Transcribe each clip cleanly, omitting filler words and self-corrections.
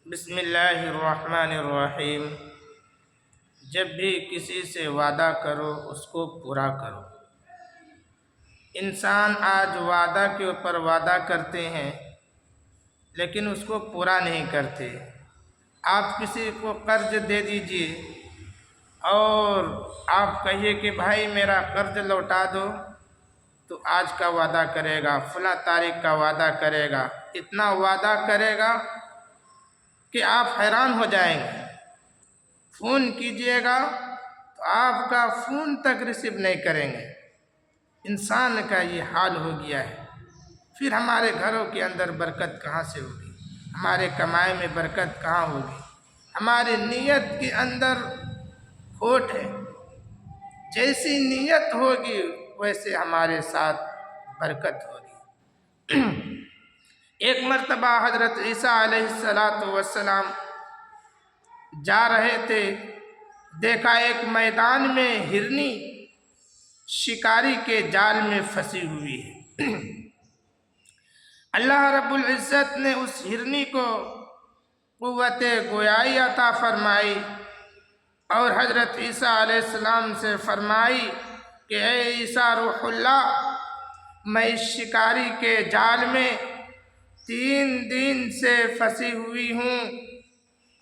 بسم اللہ الرحمن الرحیم۔ جب بھی کسی سے وعدہ کرو اس کو پورا کرو۔ انسان آج وعدہ کے اوپر وعدہ کرتے ہیں لیکن اس کو پورا نہیں کرتے۔ آپ کسی کو قرض دے دیجئے اور آپ کہیے کہ بھائی میرا قرض لوٹا دو، تو آج کا وعدہ کرے گا، فلاں تاریخ کا وعدہ کرے گا، اتنا وعدہ کرے گا کہ آپ حیران ہو جائیں گے۔ فون کیجئے گا تو آپ کا فون تک ریسیو نہیں کریں گے۔ انسان کا یہ حال ہو گیا ہے۔ پھر ہمارے گھروں کے اندر برکت کہاں سے ہوگی؟ ہمارے کمائی میں برکت کہاں ہوگی؟ ہماری نیت کے اندر کھوٹ ہے۔ جیسی نیت ہوگی ویسے ہمارے ساتھ برکت ہوگی۔ ایک مرتبہ حضرت عیسیٰ علیہ السلام جا رہے تھے، دیکھا ایک میدان میں ہرنی شکاری کے جال میں پھنسی ہوئی ہے۔ اللہ رب العزت نے اس ہرنی کو قوت گویائی عطا فرمائی اور حضرت عیسیٰ علیہ السلام سے فرمائی کہ اے عیسیٰ روح اللہ، میں اس شکاری کے جال میں 3 دن سے پھنسی ہوئی ہوں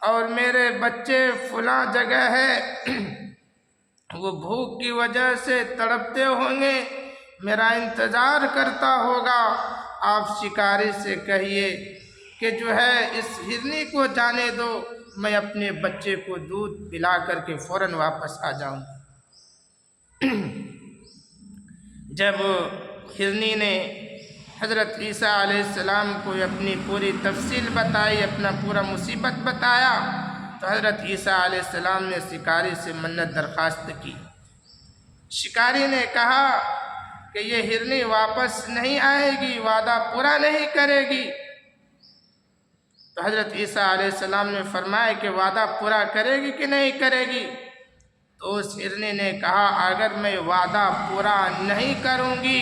اور میرے بچے فلاں جگہ ہے، وہ بھوک کی وجہ سے تڑپتے ہوں گے، میرا انتظار کرتا ہوگا۔ آپ شکاری سے کہیے کہ جو ہے اس ہرنی کو جانے دو، میں اپنے بچے کو دودھ پلا کر کے فوراً واپس آ جاؤں۔ جب ہرنی نے حضرت عیسیٰ علیہ السلام کو اپنی پوری تفصیل بتائی، اپنا پورا مصیبت بتایا، تو حضرت عیسیٰ علیہ السلام نے شکاری سے منت درخواست کی۔ شکاری نے کہا کہ یہ ہرنی واپس نہیں آئے گی، وعدہ پورا نہیں کرے گی۔ تو حضرت عیسیٰ علیہ السلام نے فرمایا کہ وعدہ پورا کرے گی کہ نہیں کرے گی؟ تو اس ہرنی نے کہا اگر میں وعدہ پورا نہیں کروں گی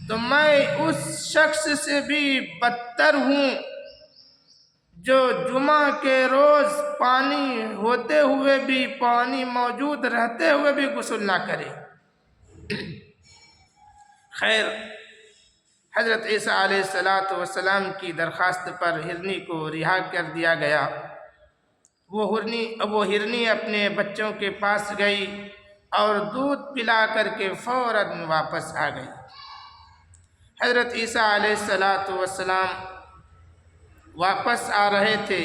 تو میں اس شخص سے بھی بدتر ہوں جو جمعہ کے روز پانی ہوتے ہوئے بھی، پانی موجود رہتے ہوئے بھی غسل نہ کرے۔ خیر، حضرت عیسیٰ علیہ السلام کی درخواست پر ہرنی کو رہا کر دیا گیا۔ وہ ہرنی اپنے بچوں کے پاس گئی اور دودھ پلا کر کے فوراً واپس آ گئی۔ حضرت عیسیٰ علیہ السلام واپس آ رہے تھے،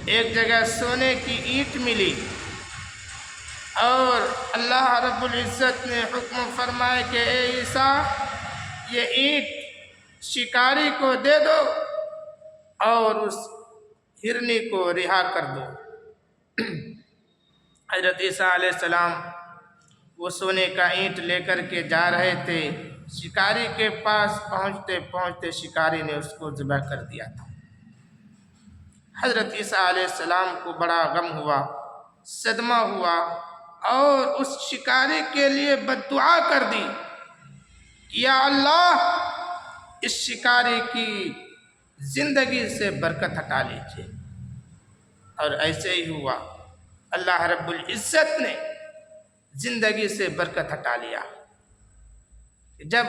ایک جگہ سونے کی اینٹ ملی اور اللہ رب العزت نے حکم فرمایا کہ اے عیسیٰ، یہ اینٹ شکاری کو دے دو اور اس ہرنی کو رہا کر دو۔ حضرت عیسیٰ علیہ السلام وہ سونے کا اینٹ لے کر کے جا رہے تھے، شکاری کے پاس پہنچتے پہنچتے شکاری نے اس کو ذبح کر دیا تھا۔ حضرت عیسیٰ علیہ السلام کو بڑا غم ہوا، صدمہ ہوا اور اس شکاری کے لیے بد دعا کر دی، یا اللہ اس شکاری کی زندگی سے برکت ہٹا لیجیے۔ اور ایسے ہی ہوا، اللہ رب العزت نے زندگی سے برکت ہٹا لیا۔ جب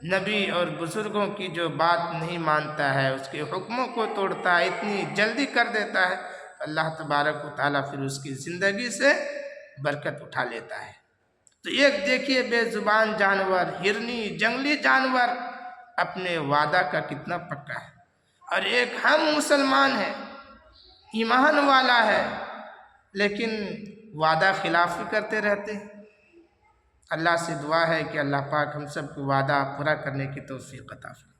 نبی اور بزرگوں کی جو بات نہیں مانتا ہے، اس کے حکموں کو توڑتا ہے، اتنی جلدی کر دیتا ہے، اللہ تبارک و تعالیٰ پھر اس کی زندگی سے برکت اٹھا لیتا ہے۔ تو ایک دیکھیے بے زبان جانور، ہرنی، جنگلی جانور اپنے وعدہ کا کتنا پکا ہے، اور ایک ہم مسلمان ہیں، ایمان والا ہے، لیکن وعدہ خلافی کرتے رہتے ہیں۔ اللہ سے دعا ہے کہ اللہ پاک ہم سب کو وعدہ پورا کرنے کی توفیق عطا فرمائے۔